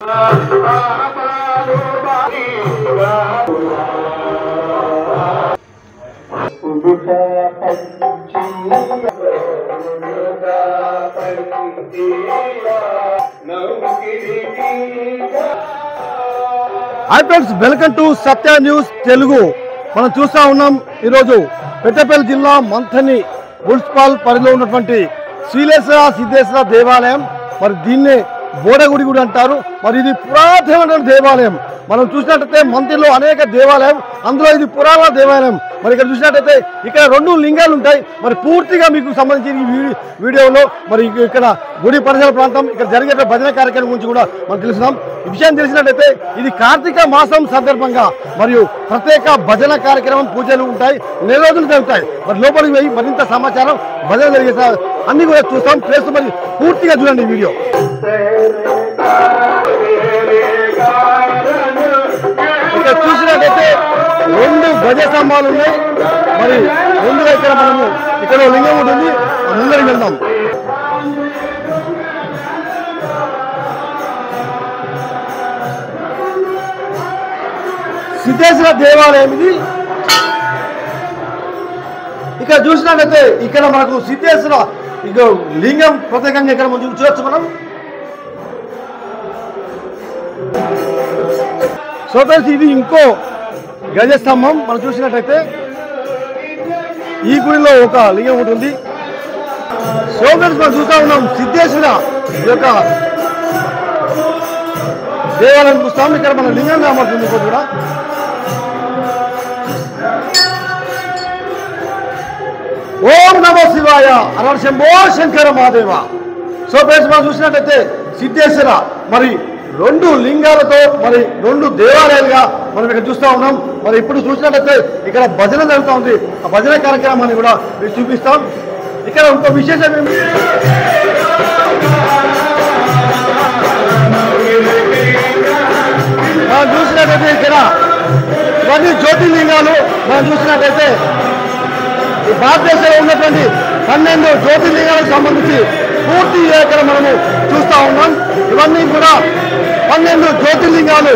Hi friends, welcome to Satya news Telugu. మనం చూస్తూ ఉన్నాం ఈరోజు పెద్దపల్లి జిల్లా మంథని మున్సిపల్ పరిధిలో ఉన్నటువంటి శ్రీలేశ్వర సిద్ధేశ్వర దేవాలయం. మరి దీన్నే బోడగుడి కూడా అంటారు. మరి ఇది పురాతనమైన దేవాలయం. మనం చూసినట్టయితే మంథనిలో అనేక దేవాలయం, అందులో ఇది పురాణ దేవాలయం. మరి ఇక్కడ చూసినట్టయితే ఇక్కడ 2 లింగాలు ఉంటాయి. మరి పూర్తిగా మీకు సంబంధించిన ఈ వీడియోలో మరి ఇక్కడ గుడి పరిసర ప్రాంతం, ఇక్కడ జరిగే భజన కార్యక్రమం గురించి కూడా మనం తెలుసుకున్నాం. ఈ విషయం తెలిసినట్టయితే ఇది కార్తీక మాసం సందర్భంగా మరియు ప్రత్యేక భజన కార్యక్రమం, పూజలు ఉంటాయి, 4 రోజులు జరుగుతాయి. మరి లోపలికి పోయి మరింత సమాచారం భజన జరిగే అన్ని కూడా చూస్తాం. ప్లేస్ మరి పూర్తిగా చూడండి ఈ వీడియో. ఇక్కడ చూసినట్టయితే 2 గజ స్తంభాలు ఉన్నాయి. మరి ముందుగా ఇక్కడ మనము ఇక్కడ లింగం ఉంటుంది, ముందరికి వెళ్దాం. సిద్ధేశ్వర దేవాలయం ఇది. ఇక్కడ చూసినట్టయితే ఇక్కడ మనకు సిద్ధేశ్వర ఇక లింగం ప్రత్యేకంగా ఇక్కడ మనం చూడొచ్చు. మనం సో ఫ్రెండ్స్, ఇది ఇంకో గజస్తంభం. మనం చూసినట్టయితే ఈ గుడిలో ఒక లింగం ఉంటుంది. సో ఫ్రెండ్స్, మనం చూస్తూ ఉన్నాం సిద్ధేశ్వర యొక్క దేవాలయం చూస్తాం. ఇక్కడ మన లింగం కనబడుతుంది కూడా. ఓం నమో శివాయ, హర శంభో శంకర మహాదేవ. సో ఫ్రెండ్స్, మనం చూసినట్టయితే సిద్ధేశ్వర మరి 2 లింగాలతో మరి 2 దేవాలయాలుగా మనం ఇక్కడ చూస్తూ ఉన్నాం. మరి ఇప్పుడు చూసినట్టయితే ఇక్కడ భజన జరుగుతూ ఉంది. ఆ భజన కార్యక్రమాన్ని కూడా మీరు చూపిస్తాం. ఇక్కడ ఇంకో విశేషం ఏమి, మనం చూసినట్టయితే ఇక్కడ ఇవన్నీ జ్యోతిర్లింగాలు. మనం చూసినట్టయితే ఈ భారతదేశంలో ఉన్నటువంటి 12 జ్యోతిర్లింగాలకు సంబంధించి పూర్తి ఇక్కడ మనము చూస్తూ ఉన్నాం. ఇవన్నీ కూడా 12 జ్యోతిర్లింగాలు.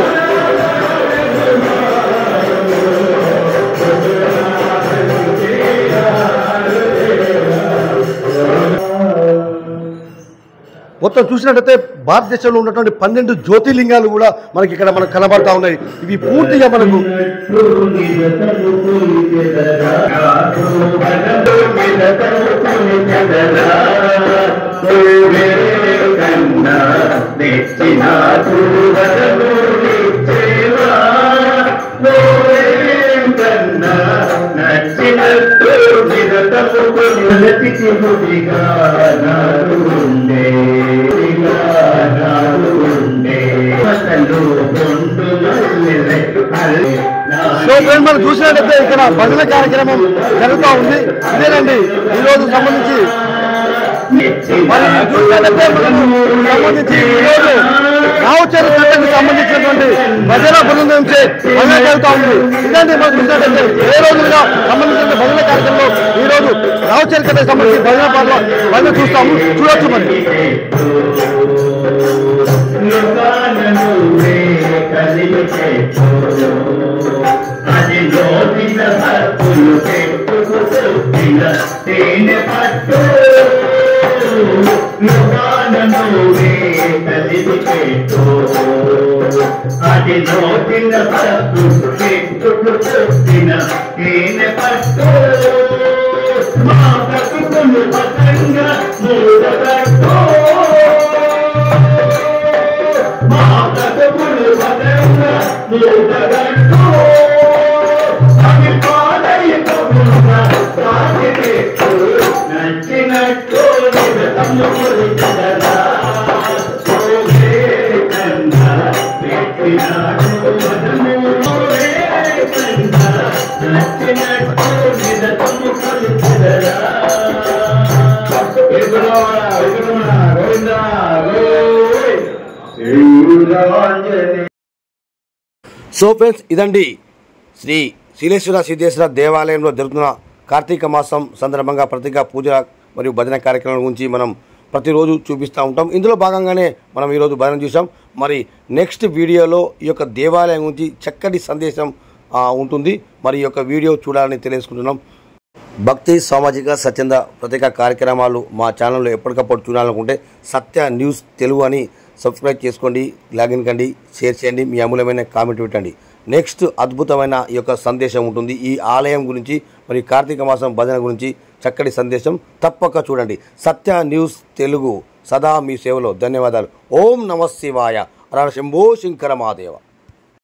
మొత్తం చూసినట్టయితే భారతదేశంలో ఉన్నటువంటి 12 జ్యోతిర్లింగాలు కూడా మనకి ఇక్కడ మనకు కనబడతా ఉన్నాయి. ఇవి పూర్తిగా మనకు సో ఫ్రెండ్, మనం చూసినట్టయితే ఇక్కడ భజన కార్యక్రమం జరుగుతూ ఉంది. ఇదేనండి ఈరోజు సంబంధించి మరి చూసినట్టయితే సంబంధించి ఈరోజు రావుచేరు చట్టానికి సంబంధించినటువంటి భజన బృందం భజన జరుగుతూ ఉంది. ఇదండి మనం చూసినట్టయితే 7 రోజులుగా సంబంధించిన భజన కార్యక్రమంలో ఈరోజు రావుచేరు చట్టానికి సంబంధించి భజన పాటల భజన చూస్తాము, చూడొచ్చు. మరి సో ఫ్రెండ్స్, ఇదండి శ్రీ శ్రీలేశ్వర సిద్ధేశ్వర దేవాలయంలో జరుగుతున్న కార్తీక మాసం సందర్భంగా ప్రత్యేక పూజ మరియు భజన కార్యక్రమం గురించి మనం ప్రతిరోజు చూపిస్తూ ఉంటాం. ఇందులో భాగంగానే మనం ఈరోజు భజన చూసాం. మరి నెక్స్ట్ వీడియోలో ఈ యొక్క దేవాలయం గురించి చక్కటి సందేశం ఉంటుంది. మరి ఈ యొక్క వీడియో చూడాలని తెలియజేసుకుంటున్నాం. భక్తి, సామాజిక, స్వచ్ఛంద ప్రత్యేక కార్యక్రమాలు మా ఛానల్లో ఎప్పటికప్పుడు చూడాలనుకుంటే సత్య న్యూస్ తెలుగు అని సబ్స్క్రైబ్ చేసుకోండి, లాగిన్ కండి, షేర్ చేయండి, మీ అమూల్యమైన కామెంట్ పెట్టండి. నెక్స్ట్ అద్భుతమైన ఈ యొక్క సందేశం ఉంటుంది ఈ ఆలయం గురించి, మరి కార్తీక మాసం భజన గురించి చక్కటి సందేశం తప్పక చూడండి. సత్య న్యూస్ తెలుగు సదా మీ సేవలో. ధన్యవాదాలు. ఓం నమః శివాయ. హర శంభో శంకర మహాదేవ.